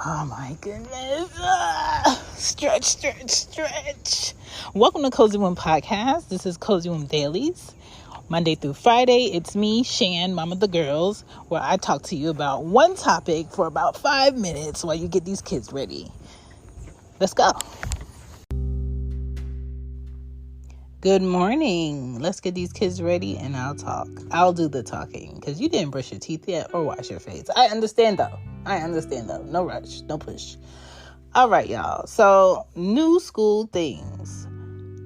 Oh my goodness. Stretch. Welcome to Cozy Womb Podcast. This is Cozy Womb Dailies. Monday through Friday, it's me, Shan, mom of the girls, where I talk to you about one topic for about 5 minutes while you get these kids ready. Let's go. Good morning. Let's get these kids ready and I'll talk. I'll do the talking because you didn't brush your teeth yet or wash your face. I understand though. No rush, no push. All right, y'all. So, new school things.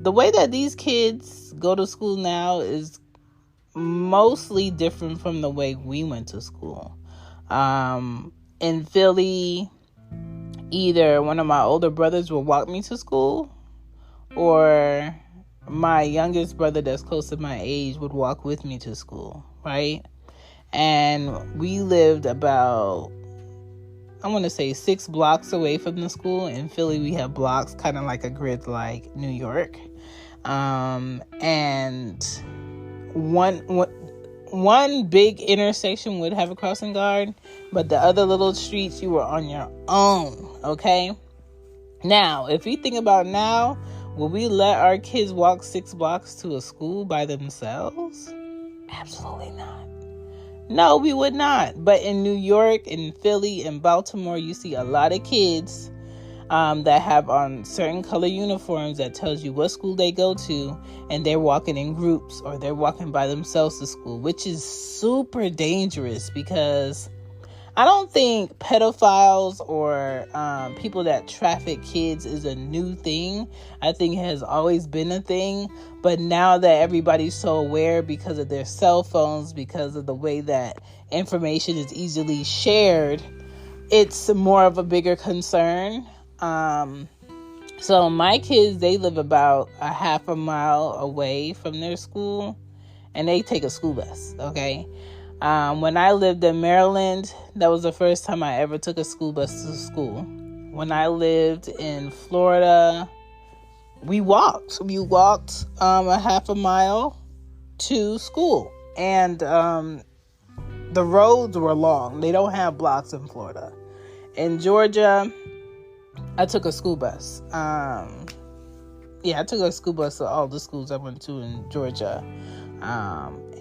The way that these kids go to school now is mostly different from the way we went to school. In Philly, either one of my older brothers will walk me to school or my youngest brother that's close to my age would walk with me to school, right? And we lived about, I want to say 6 blocks away from the school. In Philly, we have blocks kind of like a grid like New York. And one big intersection would have a crossing guard, but the other little streets, you were on your own, okay? Now, if you think about now, will we let our kids walk 6 blocks to a school by themselves? Absolutely not. No, we would not. But in New York, in Philly, in Baltimore, you see a lot of kids that have on certain color uniforms that tells you what school they go to, and they're walking in groups or they're walking by themselves to school, which is super dangerous because I don't think pedophiles or people that traffic kids is a new thing. I think it has always been a thing. But now that everybody's so aware because of their cell phones, because of the way that information is easily shared, it's more of a bigger concern. So my kids, they live about a half a mile away from their school, and they take a school bus, okay? When I lived in Maryland, that was the first time I ever took a school bus to school. When I lived in Florida, we walked a half a mile to school. And the roads were long. They don't have blocks in Florida. In Georgia, I took a school bus. I took a school bus to all the schools I went to in Georgia.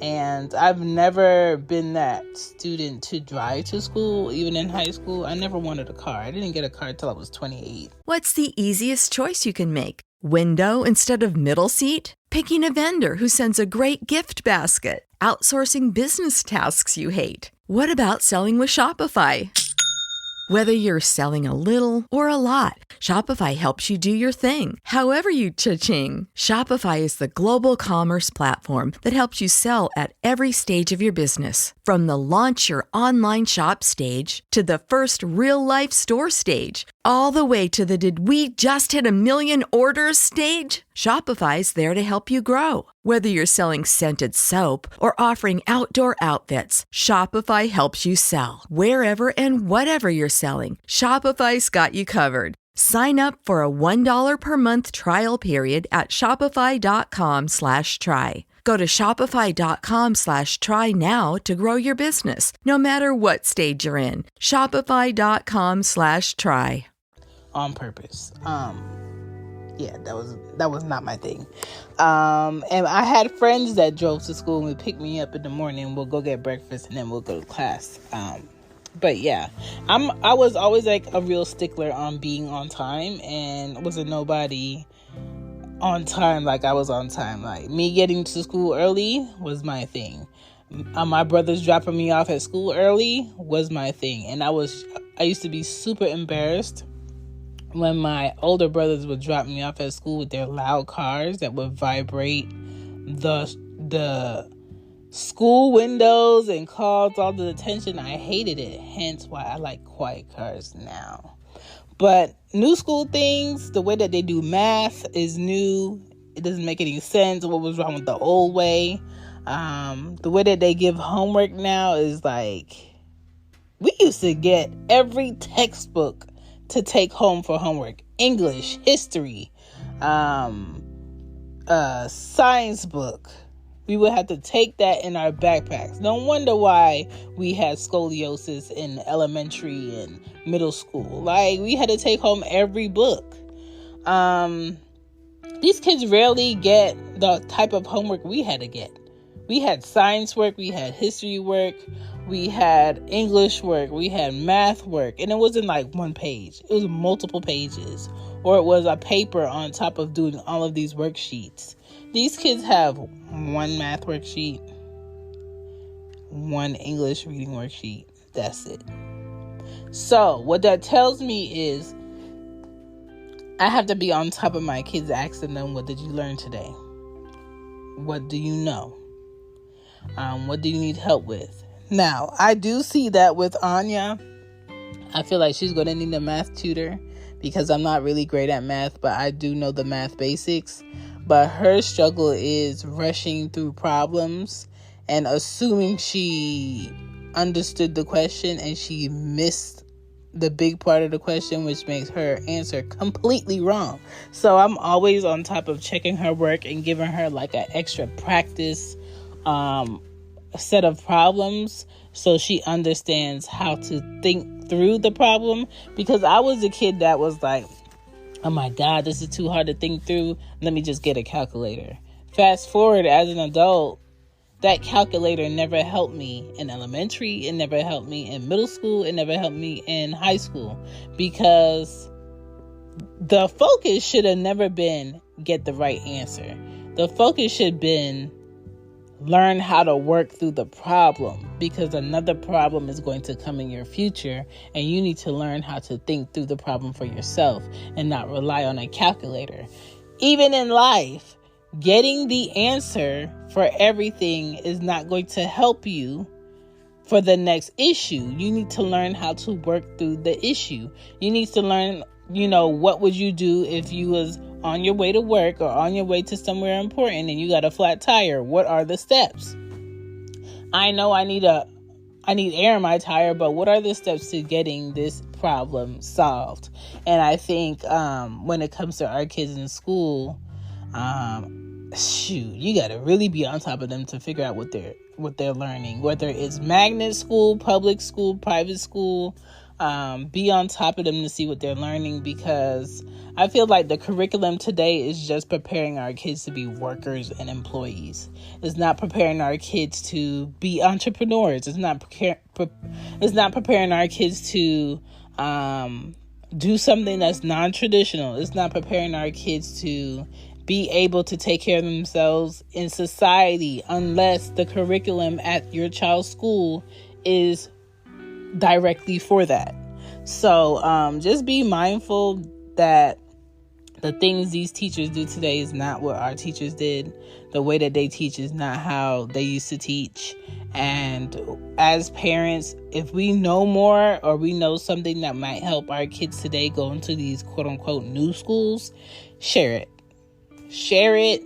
And I've never been that student to drive to school, even in high school. I never wanted a car. I didn't get a car until I was 28. What's the easiest choice you can make? Window instead of middle seat? Picking a vendor who sends a great gift basket? Outsourcing business tasks you hate? What about selling with Shopify? Whether you're selling a little or a lot, Shopify helps you do your thing, however you cha-ching. Shopify is the global commerce platform that helps you sell at every stage of your business. From the launch your online shop stage to the first real-life store stage, all the way to the did we just hit 1 million orders stage. Shopify's there to help you grow. Whether you're selling scented soap or offering outdoor outfits, Shopify helps you sell. Wherever and whatever you're selling, Shopify's got you covered. Sign up for a $1 per month trial period at shopify.com/try. Go to shopify.com/try now to grow your business, no matter what stage you're in. Shopify.com/try. On purpose. That was not my thing. And I had friends that drove to school and would pick me up in the morning. We'll go get breakfast and then we'll go to class. But yeah, I was always like a real stickler on being on time, and wasn't nobody on time like I was on time. Like me getting to school early was my thing. My brothers dropping me off at school early was my thing. And I used to be super embarrassed when my older brothers would drop me off at school with their loud cars that would vibrate the school windows and cause all the attention. I hated it, hence why I like quiet cars now. But new school things, the way that they do math is new. It doesn't make any sense. What was wrong with the old way? The way that they give homework now is like, we used to get every textbook to take home for homework. English, history, science book. We would have to take that in our backpacks. No wonder why we had scoliosis in elementary and middle school. Like, we had to take home every book. These kids rarely get the type of homework we had to get. We had science work, we had history work, we had English work, we had math work, and it wasn't like one page. It was multiple pages, or it was a paper on top of doing all of these worksheets. These kids have one math worksheet, one English reading worksheet. That's it. So what that tells me is I have to be on top of my kids, asking them, what did you learn today? What do you know? What do you need help with? Now, I do see that with Anya. I feel like she's going to need a math tutor because I'm not really great at math, but I do know the math basics. But her struggle is rushing through problems and assuming she understood the question and she missed the big part of the question, which makes her answer completely wrong. So I'm always on top of checking her work and giving her like an extra practice set of problems so she understands how to think through the problem. Because I was a kid that was like, oh my God, this is too hard to think through. Let me just get a calculator. Fast forward as an adult, that calculator never helped me in elementary. It never helped me in middle school. It never helped me in high school, because the focus should have never been get the right answer. The focus should have been learn how to work through the problem, because another problem is going to come in your future and you need to learn how to think through the problem for yourself and not rely on a calculator. Even in life, getting the answer for everything is not going to help you for the next issue. You need to learn how to work through the issue. You need to learn, what would you do if you was on your way to work or on your way to somewhere important and you got a flat tire? What are the steps? I know I need air in my tire, but what are the steps to getting this problem solved? And I think when it comes to our kids in school, you got to really be on top of them to figure out what they're learning, whether it's magnet school, public school, private school. Be on top of them to see what they're learning, because I feel like the curriculum today is just preparing our kids to be workers and employees. It's not preparing our kids to be entrepreneurs. It's not preparing our kids to do something that's non-traditional. It's not preparing our kids to be able to take care of themselves in society, unless the curriculum at your child's school is directly for that. So just be mindful that the things these teachers do today is not what our teachers did. The way that they teach is not how they used to teach. And as parents, if we know more or we know something that might help our kids today go into these quote unquote new schools, share it. Share it,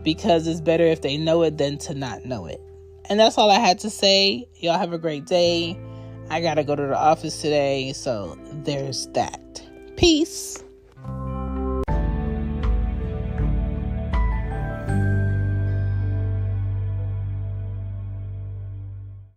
because it's better if they know it than to not know it. And that's all I had to say. Y'all have a great day. I gotta go to the office today, so there's that. Peace.